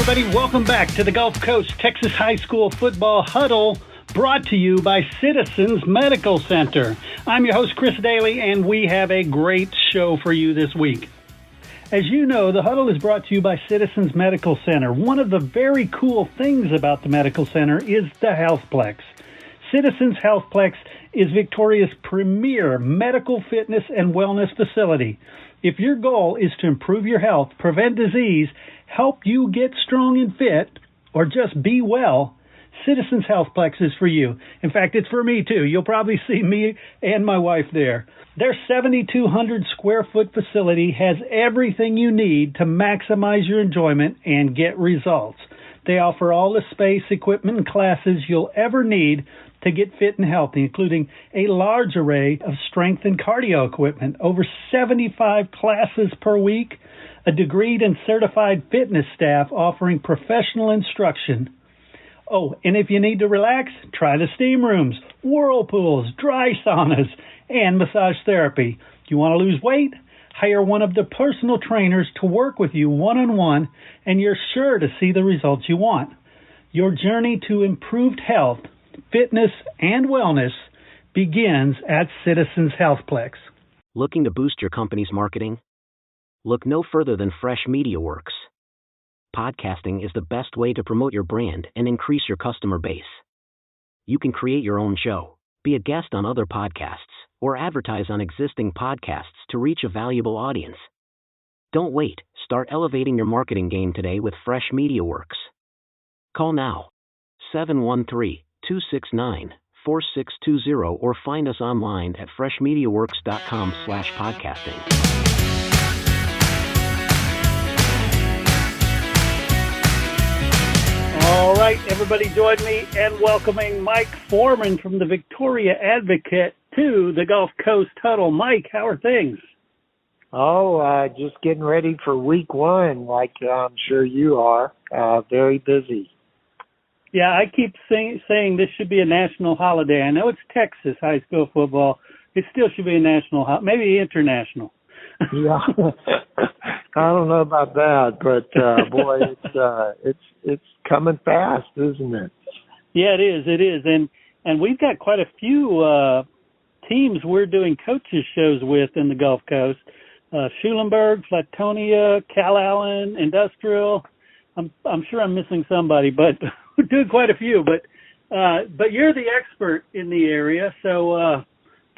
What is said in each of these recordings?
everybody. Welcome back to the Gulf Coast Texas High School Football Huddle, brought to you by Citizens Medical Center. I'm your host, Chris Daly, and we have a great show for you this week. As you know, the Huddle is brought to you by Citizens Medical Center. One of the very cool things about the Medical Center is the Healthplex. Citizens Healthplex is Victoria's premier medical fitness and wellness facility. If your goal is to improve your health, prevent disease, help you get strong and fit, or just be well, Citizens Healthplex is for you. In fact, it's for me too. You'll probably see me and my wife there. Their 7,200 square foot facility has everything you need to maximize your enjoyment and get results. They offer all the space, equipment, and classes you'll ever need to get fit and healthy, including a large array of strength and cardio equipment, over 75 classes per week, a degreed and certified fitness staff offering professional instruction. Oh, and if you need to relax, try the steam rooms, whirlpools, dry saunas, and massage therapy. You want to lose weight? Hire one of the personal trainers to work with you one-on-one, and you're sure to see the results you want. Your journey to improved health, fitness, and wellness begins at Citizens Healthplex. Looking to boost your company's marketing? Look no further than Fresh MediaWorks. Podcasting is the best way to promote your brand and increase your customer base. You can create your own show, be a guest on other podcasts, or advertise on existing podcasts to reach a valuable audience. Don't wait. Start elevating your marketing game today with Fresh MediaWorks. Call now, 713-269-4620, or find us online at freshmediaworks.com/podcasting. All right, everybody join me in welcoming Mike Foreman from the Victoria Advocate to the Gulf Coast Huddle. Mike, how are things? Just getting ready for week one, like I'm sure you are. Very busy. Yeah, I keep saying this should be a national holiday. I know it's Texas high school football. It still should be a national, maybe international. Yeah, I don't know about that, but boy, it's coming fast, isn't it? Yeah, it is, and we've got quite a few teams we're doing coaches shows with in the Gulf Coast. Schulenburg, Flatonia, Cal Allen, Industrial. I'm sure I'm missing somebody, but we're doing quite a few. But you're the expert in the area, so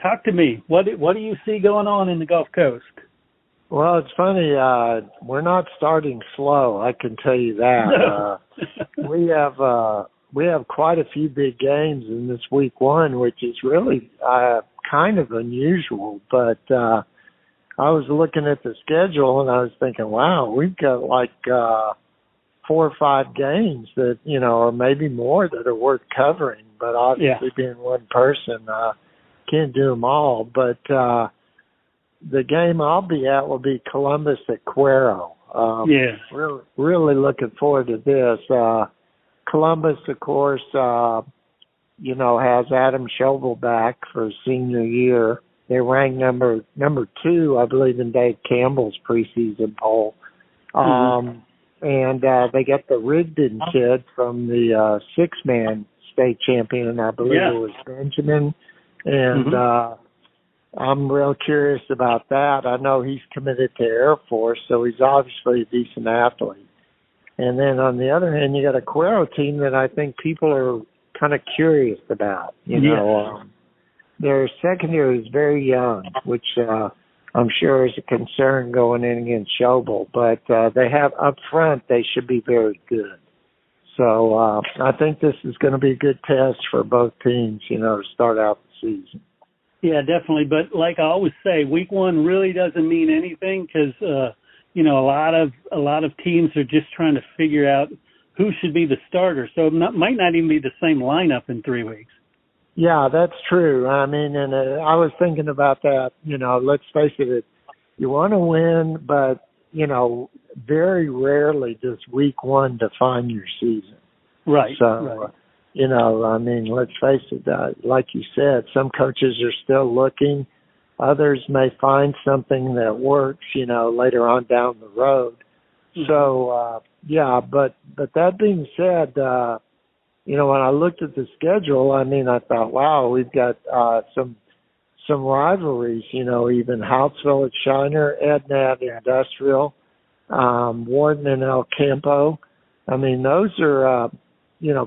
talk to me. What do you see going on in the Gulf Coast? Well, it's funny. We're not starting slow. I can tell you that. We have quite a few big games in this week one, which is really kind of unusual. But I was looking at the schedule and I was thinking, wow, we've got like 4 or 5 games that or maybe more that are worth covering. But obviously, being one person, can't do them all. But the game I'll be at will be Columbus at Cuero. Really looking forward to this. Columbus, of course, has Adam Schobel back for his senior year. They ranked number 2, I believe, in Dave Campbell's preseason poll. And they got the Rigdon kid from the 6-man state champion, I believe it was Benjamin. And I'm real curious about that. I know he's committed to Air Force, so he's obviously a decent athlete. And then on the other hand, you got a Cuero team that I think people are kind of curious about. Their secondary is very young, which I'm sure is a concern going in against Schobel. But they have up front, they should be very good. So I think this is going to be a good test for both teams, to start out the season. Yeah, definitely. But like I always say, week one really doesn't mean anything because, a lot of teams are just trying to figure out who should be the starter. So it might not even be the same lineup in 3 weeks. Yeah, that's true. I mean, and I was thinking about that. Let's face it, you want to win, but, very rarely does week one define your season. Right. So, right. Let's face it, like you said, some coaches are still looking. Others may find something that works, later on down the road. So, yeah, but that being said, when I looked at the schedule, I mean, I thought, wow, we've got some rivalries, even Houtsville at Shiner, Edna at Industrial, Warden and El Campo. I mean, those are,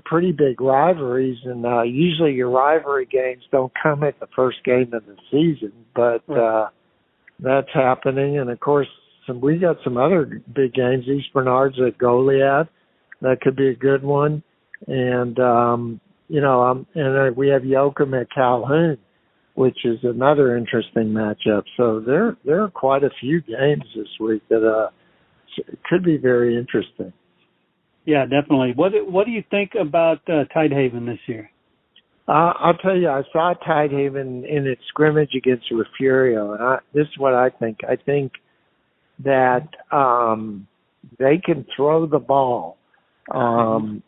pretty big rivalries, and usually your rivalry games don't come at the first game of the season, but that's happening. And, of course, we got some other big games, East Bernard's at Goliad. That could be a good one. And, we have Yoakum at Calhoun, which is another interesting matchup. So there are quite a few games this week that could be very interesting. Yeah, definitely. What do you think about Tidehaven this year? I'll tell you, I saw Tidehaven in its scrimmage against Refugio, and this is what I think. I think that they can throw the ball. Their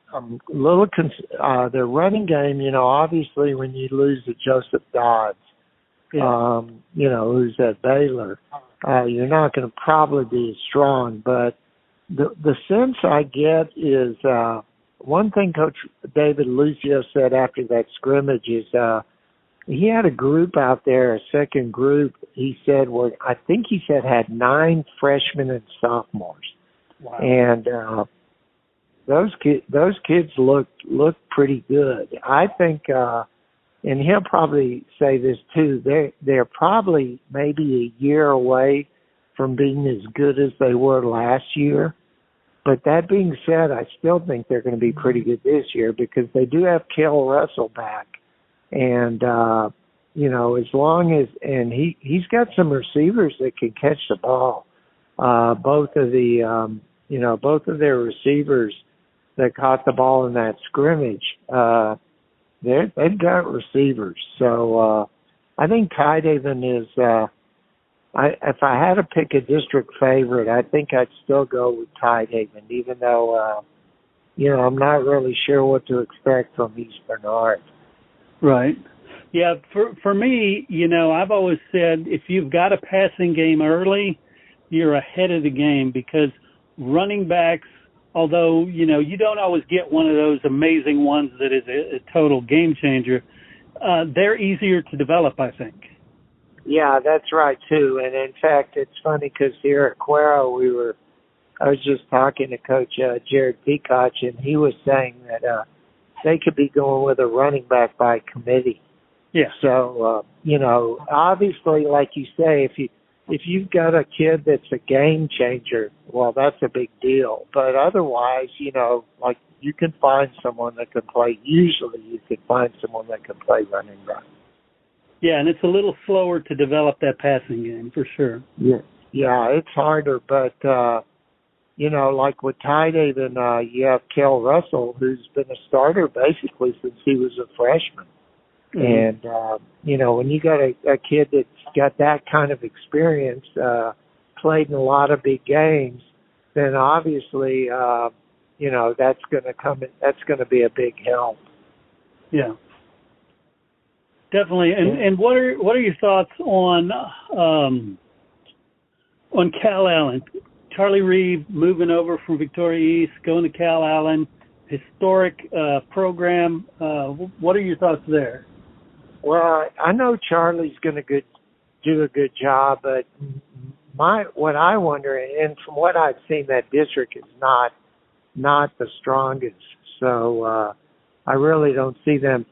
running game, obviously when you lose to Joseph Dodds, who's at Baylor, you're not going to probably be as strong. But the sense I get is one thing Coach David Lucio said after that scrimmage is he had a group out there, a second group, he said, had 9 freshmen and sophomores. Wow. And those kids look pretty good. I think, and he'll probably say this too, they're probably maybe a year away from being as good as they were last year. But that being said, I still think they're going to be pretty good this year because they do have Cale Russell back. And, as long as, and he's got some receivers that can catch the ball. Both of their receivers that caught the ball in that scrimmage, they've got receivers. So I think Tidehaven is, if I had to pick a district favorite, I think I'd still go with Tidehaven, even though, I'm not really sure what to expect from East Bernard. Right. Yeah, for me, I've always said if you've got a passing game early, you're ahead of the game because running backs, although, you don't always get one of those amazing ones that is a total game changer, they're easier to develop, I think. Yeah, that's right, too. And, in fact, it's funny because here at Cuero, I was just talking to Coach Jared Peacock, and he was saying that they could be going with a running back by committee. Yeah. So, obviously, like you say, if you've got a kid that's a game changer, well, that's a big deal. But otherwise, like you can find someone that can play. Usually you can find someone that can play running back. Yeah, and it's a little slower to develop that passing game for sure. Yeah, it's harder. But, like with Tidehaven, you have Cale Russell, who's been a starter basically since he was a freshman. Mm-hmm. And, when you got a kid that's got that kind of experience, played in a lot of big games, then obviously, that's going to be a big help. Yeah. Definitely. And what are your thoughts on Cal Allen? Charlie Reeve moving over from Victoria East, going to Cal Allen, historic program. What are your thoughts there? Well, I know Charlie's going to do a good job, but what I wonder, and from what I've seen, that district is not the strongest. So I really don't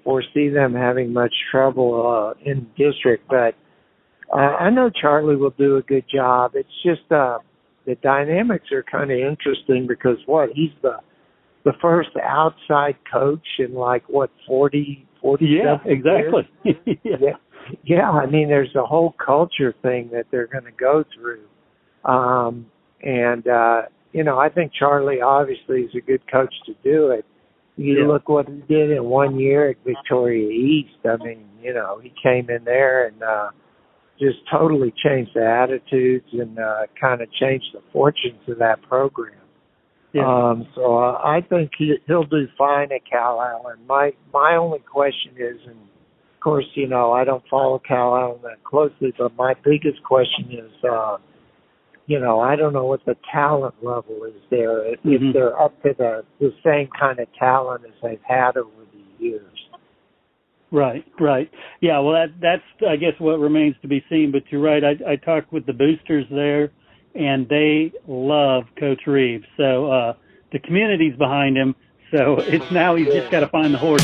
foresee them having much trouble in district. But I know Charlie will do a good job. It's just the dynamics are kind of interesting because he's the first outside coach in 40 yeah, exactly. Yeah, I mean, there's a whole culture thing that they're going to go through. I think Charlie obviously is a good coach to do it. Look what he did in 1 year at Victoria East. I mean, he came in there and just totally changed the attitudes and kind of changed the fortunes of that program. Yeah. So I think he'll do fine at Cal Allen. My only question is, and of course, I don't follow Cal Allen that closely, but my biggest question is, I don't know what the talent level is there, if they're up to the same kind of talent as they've had over the years. Right. Yeah, well, that's I guess what remains to be seen. But you're right. I talked with the boosters there, and they love Coach Reeves. So the community's behind him. So it's now he's just got to find the horse.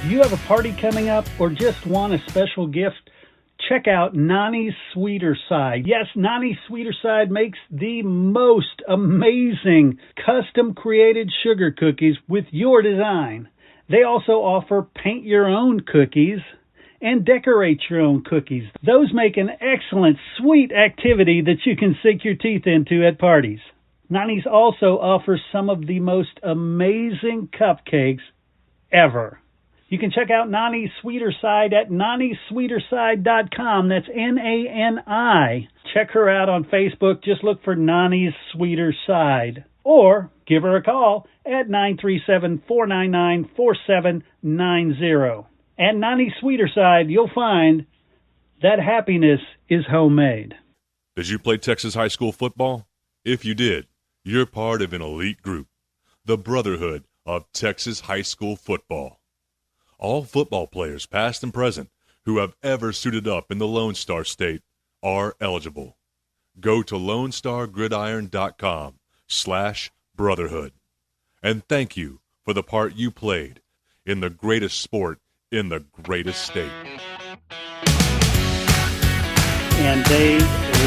Do you have a party coming up or just want a special gift? Check out Nani's Sweeter Side. Yes, Nani's Sweeter Side makes the most amazing custom-created sugar cookies with your design. They also offer paint your own cookies and decorate your own cookies. Those make an excellent sweet activity that you can sink your teeth into at parties. Nani's also offers some of the most amazing cupcakes ever. You can check out Nani's Sweeter Side at nanisweeterside.com. That's N-A-N-I. Check her out on Facebook. Just look for Nani's Sweeter Side. Or give her a call at 937-499-4790. At Nani's Sweeter Side, you'll find that happiness is homemade. Did you play Texas high school football? If you did, you're part of an elite group, the Brotherhood of Texas High School Football. All football players, past and present, who have ever suited up in the Lone Star State are eligible. Go to LoneStarGridiron.com/brotherhood. And thank you for the part you played in the greatest sport in the greatest state. And they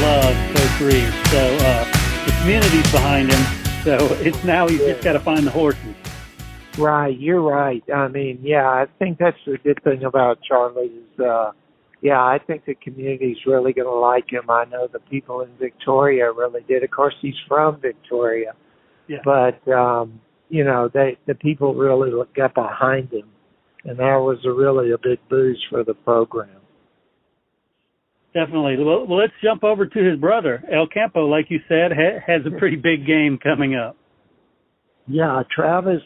love Coach Reeves. So the community's behind him. So it's now he's just got to find the horses. Right, you're right. I mean, yeah, I think that's the good thing about Charlie is, I think the community's really going to like him. I know the people in Victoria really did. Of course, he's from Victoria. Yeah. But, the people really got behind him. And that was really a big boost for the program. Definitely. Well, let's jump over to his brother. El Campo, like you said, has a pretty big game coming up. Yeah, Travis,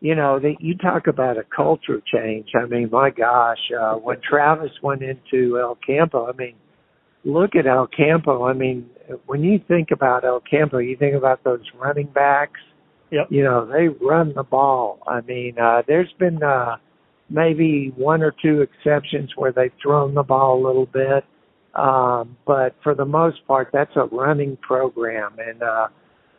you talk about a culture change. I mean, my gosh, when Travis went into El Campo, I mean, look at El Campo. I mean, when you think about El Campo, you think about those running backs. Yep. They run the ball. I mean, there's been maybe one or two exceptions where they've thrown the ball a little bit. But for the most part, that's a running program. And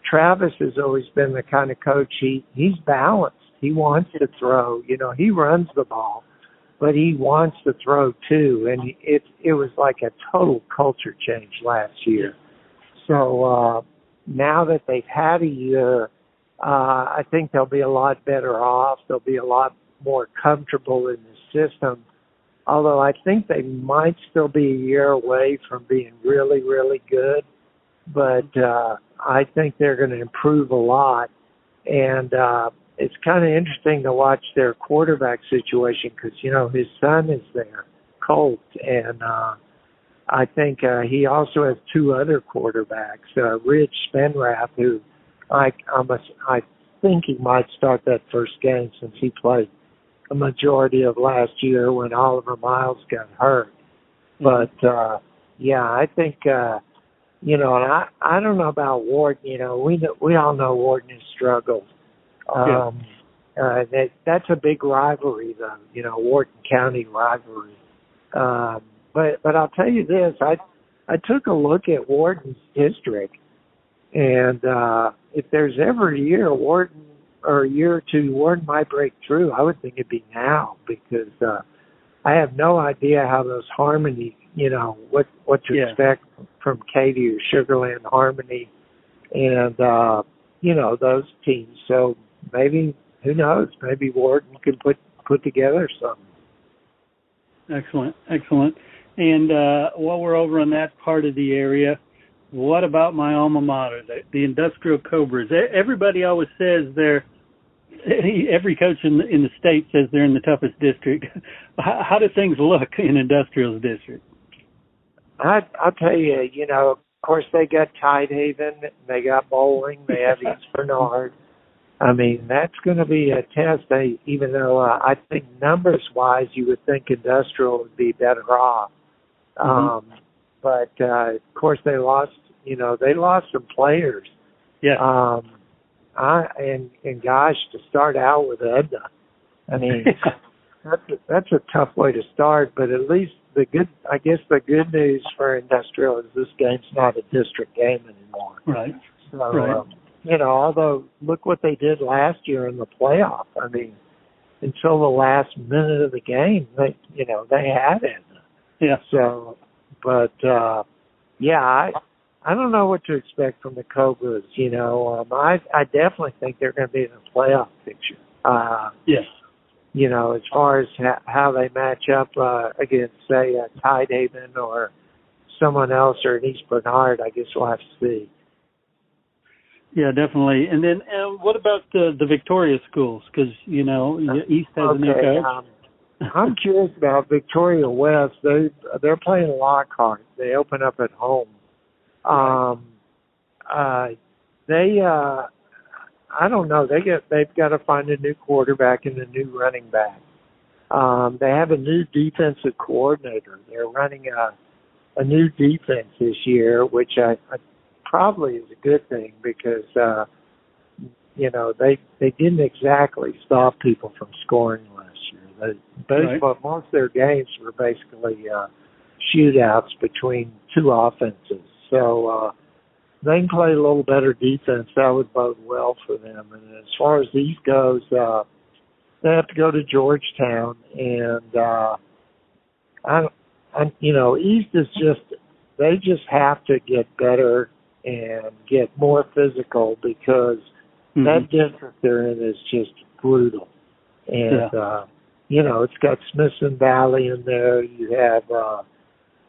Travis has always been the kind of coach, he's balanced. He wants to throw. He runs the ball, but he wants to throw too. And it was like a total culture change last year. So now that they've had a year, I think they'll be a lot better off. They'll be a lot more comfortable in the system. Although I think they might still be a year away from being really, really good. But I think they're going to improve a lot. And it's kind of interesting to watch their quarterback situation because, his son is there, Colt. And I think he also has two other quarterbacks, Rich Spenrath, who I think he might start that first game since he played a majority of last year when Oliver Miles got hurt. But, I think, and I don't know about Wharton. We all know Wharton has struggled. That's a big rivalry, though, Wharton County rivalry. But I'll tell you this, I took a look at Wharton's district, and if there's ever a year Wharton or a year or two Wharton might break through, I would think it'd be now because I have no idea how those Harmony, what to expect from Katy or Sugarland Harmony and, those teams. So maybe, who knows, maybe Wharton can put together something. Excellent. And while we're over on that part of the area, what about my alma mater, the Industrial Cobras? Everybody always says every coach in the state says they're in the toughest district. How do things look in Industrial's district? I'll tell you, of course they got Tidehaven, they got Bowling, they have East Bernard. I mean, that's going to be a test. Even though I think numbers-wise, you would think Industrial would be better off. But of course, they lost. They lost some players. Yeah. And gosh, to start out with Edna, I mean, that's a tough way to start. But at least the good news for Industrial is this game's not a district game anymore. Right. So, right. Although look what they did last year in the playoff. I mean, until the last minute of the game, they had it. Yeah. So, but I don't know what to expect from the Cobras. I definitely think they're going to be in the playoff picture. Yes. As far as how they match up against, say, Tidehaven or someone else or an East Bernard, I guess we'll have to see. Yeah, definitely. And then what about the Victoria schools? Because, East has a new coach. I'm curious about Victoria West. They're playing Lockhart. They open up at home. I don't know. They've got to find a new quarterback and a new running back. They have a new defensive coordinator. They're running a new defense this year, which I probably is a good thing because they didn't exactly stop people from scoring last year. Most of their games were basically shootouts between two offenses. So they can play a little better defense. That would bode well for them. And as far as the East goes, they have to go to Georgetown, and East is they just have to get better and get more physical because that district they're in is just brutal. And it's got Smithson Valley in there. You have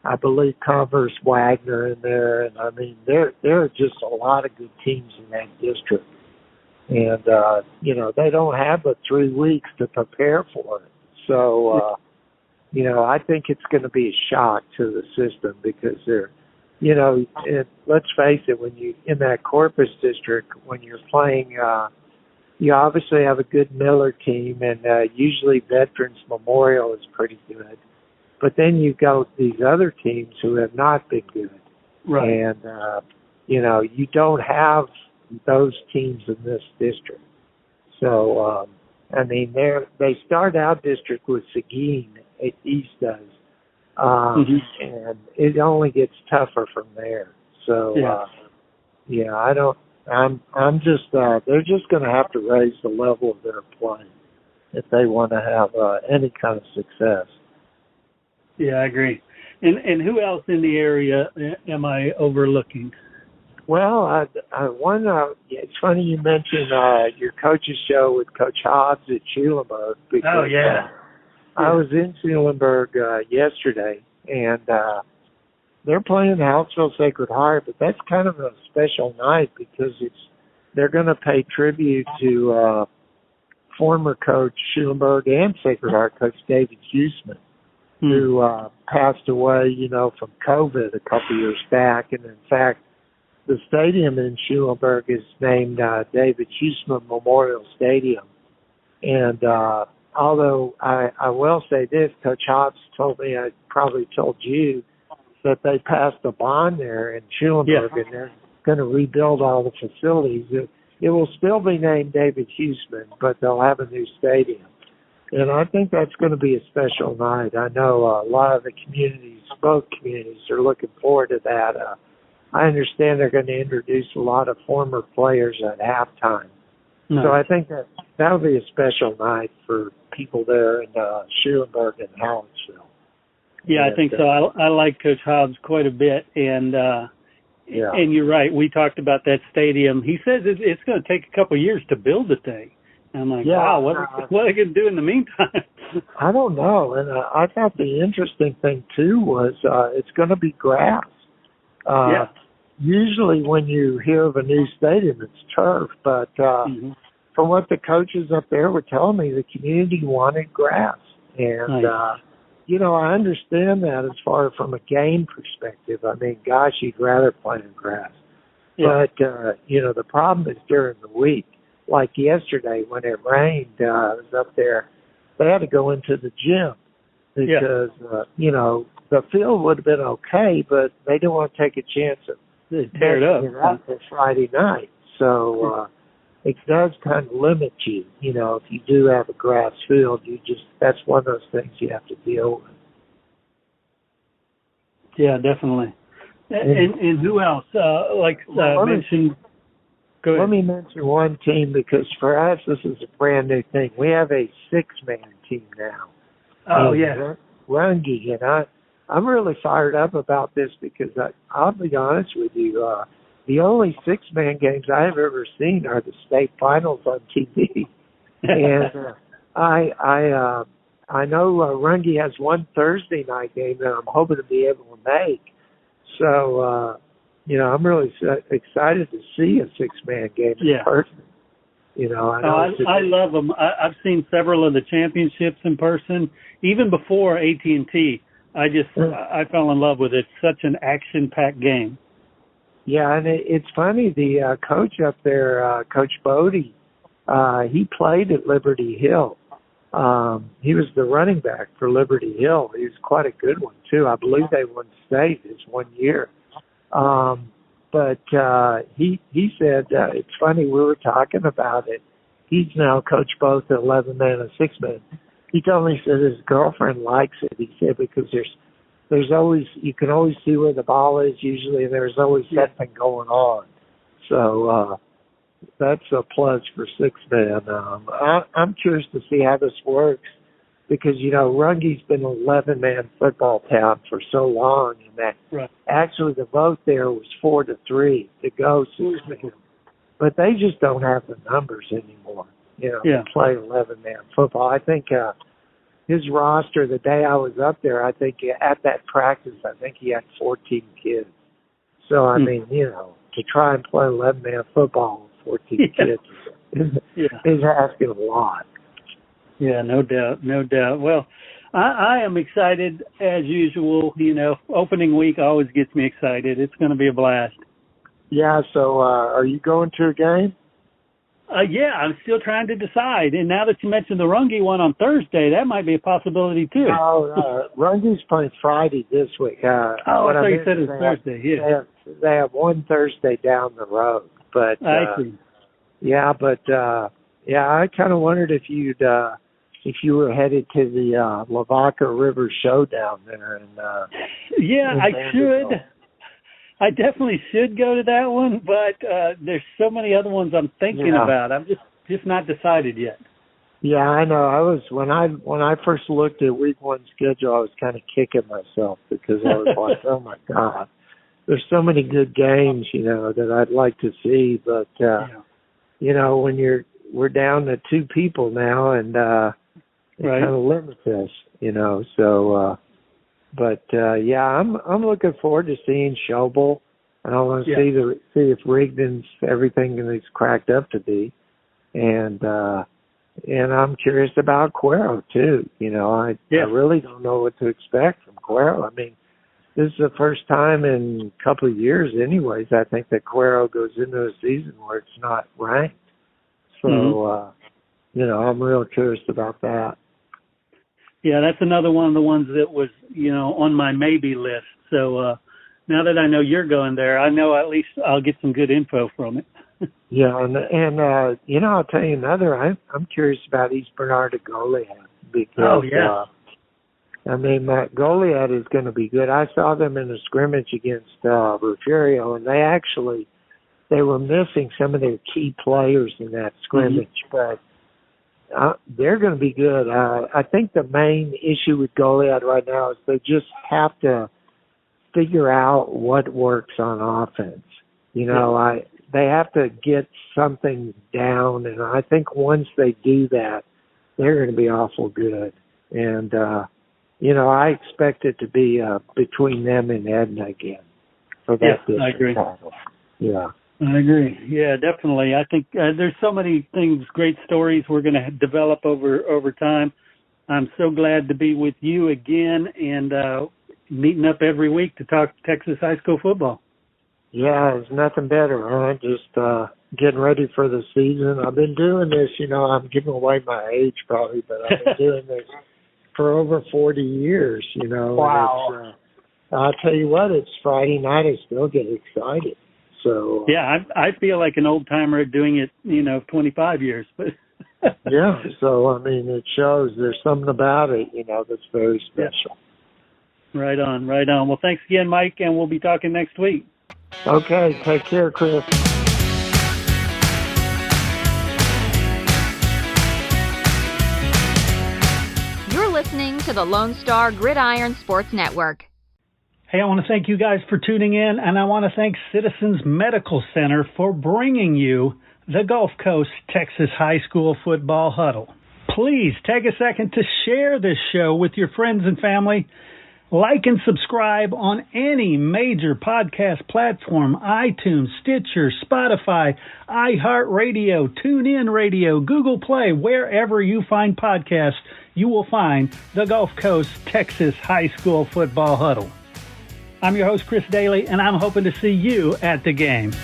I believe Converse Wagner in there, and I mean there are just a lot of good teams in that district, and they don't have but 3 weeks to prepare for it. So I think it's going to be a shock to the system because let's face it, when you in that Corpus district, when you're playing, you obviously have a good Miller team, and usually Veterans Memorial is pretty good. But then you go these other teams who have not been good. Right. And, you don't have those teams in this district. So, they start out district with Seguin, East does. And it only gets tougher from there. So, I'm just, they're just going to have to raise the level of their play if they want to have any kind of success. Yeah, I agree. And who else in the area am I overlooking? Well, it's funny you mentioned your coach's show with Coach Hobbs at Schulenburg. Because, I was in Schulenburg yesterday, and they're playing Hallettsville Sacred Heart, but that's kind of a special night because they're going to pay tribute to former coach Schulenburg and Sacred Heart coach David Huseman, who passed away, from COVID a couple years back. And in fact, the stadium in Schulenburg is named David Huseman Memorial Stadium. And although I will say this, Coach Hobbs told me, I probably told you, that they passed a bond there in Schulenburg, and they're going to rebuild all the facilities. It will still be named David Huseman, but they'll have a new stadium. And I think that's going to be a special night. I know a lot of the both communities are looking forward to that. I understand they're going to introduce a lot of former players at halftime. Nice. So I think that'll be a special night for people there in Schulenburg and Hallettsville. Yeah, I think so. I like Coach Hobbs quite a bit, and you're right. We talked about that stadium. He says it's going to take a couple of years to build the thing. And I'm like, wow, what are they going to do in the meantime? I don't know. And I thought the interesting thing, too, was it's going to be grass. Usually when you hear of a new stadium, it's turf. But from what the coaches up there were telling me, the community wanted grass. And, I understand that as far from a game perspective. I mean, gosh, you'd rather play in grass. Yeah. But, the problem is during the week. like yesterday when it rained, I was up there. They had to go into the gym because, the field would have been okay, but they didn't want to take a chance of tear it up for Friday night. So it does kind of limit you. If you do have a grass field, that's one of those things you have to deal with. Yeah, definitely. And who else? Mentioned. Go ahead. Let me mention one team because for us this is a brand new thing. We have a 6-man team now. Oh yeah, Rungy, and I'm really fired up about this because I'll be honest with you. The only 6-man games I have ever seen are the state finals on TV, and I know Rungy has one Thursday night game that I'm hoping to be able to make. So, I'm really excited to see a 6-man game in person. I love them. I've seen several of the championships in person, even before AT&T. I fell in love with it. Such an action-packed game. Yeah, and it's funny. The coach up there, Coach Bodie, he played at Liberty Hill. He was the running back for Liberty Hill. He was quite a good one, too. I believe they won state his 1 year. But he said, it's funny, we were talking about it. He's now coached both 11-man and 6-man. He told me, he said his girlfriend likes it. He said because there's always, you can always see where the ball is usually, and there's always something going on. So that's a plus for 6-man. I'm curious to see how this works because, Rungy's been an 11-man football town for so long, and that actually the vote there was 4-3 to go 6-man. But they just don't have the numbers anymore, to play 11-man football. I think his roster, the day I was up there, I think at that practice, I think he had 14 kids. So, I mean, to try and play 11-man football with 14 kids is asking a lot. Yeah, no doubt. Well, I am excited as usual. Opening week always gets me excited. It's going to be a blast. Yeah, so are you going to a game? Yeah, I'm still trying to decide. And now that you mentioned the Rungy one on Thursday, that might be a possibility too. Rungy's playing Friday this week. I thought you said it was Thursday. They have one Thursday down the road. But I see. Yeah, but I kind of wondered if you were headed to the Lavaca River Showdown there. I should. I definitely should go to that one, but there's so many other ones I'm thinking about. I'm just not decided yet. Yeah, I know. I was when I first looked at week 1 schedule, I was kind of kicking myself because I was like, oh my God, there's so many good games, that I'd like to see, but when we're down to 2 people now, and it kind of limits us, so. But I'm looking forward to seeing Schobel, and I want to see if Rigdon's everything that he's cracked up to be, and I'm curious about Cuero too. I really don't know what to expect from Cuero. I mean, this is the first time in a couple of years, anyways. I think that Cuero goes into a season where it's not ranked, so I'm real curious about that. Yeah, that's another one of the ones that was, on my maybe list. So now that I know you're going there, I know at least I'll get some good info from it. Yeah, and I'll tell you another. I'm curious about East Bernard at Goliad because, Goliad is going to be good. I saw them in a scrimmage against Ruffurio, and they were missing some of their key players in that scrimmage, but they're going to be good. I think the main issue with Goliad right now is they just have to figure out what works on offense. They have to get something down, and I think once they do that, they're going to be awful good. And, I expect it to be between them and Edna again for that district I agree. title. Yeah. I agree. Yeah, definitely. I think there's so many things, great stories we're going to develop over time. I'm so glad to be with you again and meeting up every week to talk Texas high school football. Yeah, there's nothing better, huh? Just getting ready for the season. I've been doing this, I'm giving away my age probably, but I've been doing this for over 40 years, Wow. And it's, I'll tell you what, it's Friday night. I still get excited. So yeah, I feel like an old timer doing it, 25 years. But yeah, so I mean, it shows there's something about it, that's very special. Yeah. Right on, right on. Well, thanks again, Mike, and we'll be talking next week. Okay, take care, Chris. You're listening to the Lone Star Gridiron Sports Network. Hey, I want to thank you guys for tuning in, and I want to thank Citizens Medical Center for bringing you the Gulf Coast Texas High School Football Huddle. Please take a second to share this show with your friends and family. Like and subscribe on any major podcast platform, iTunes, Stitcher, Spotify, iHeartRadio, TuneIn Radio, Google Play. Wherever you find podcasts, you will find the Gulf Coast Texas High School Football Huddle. I'm your host, Chris Daly, and I'm hoping to see you at the game.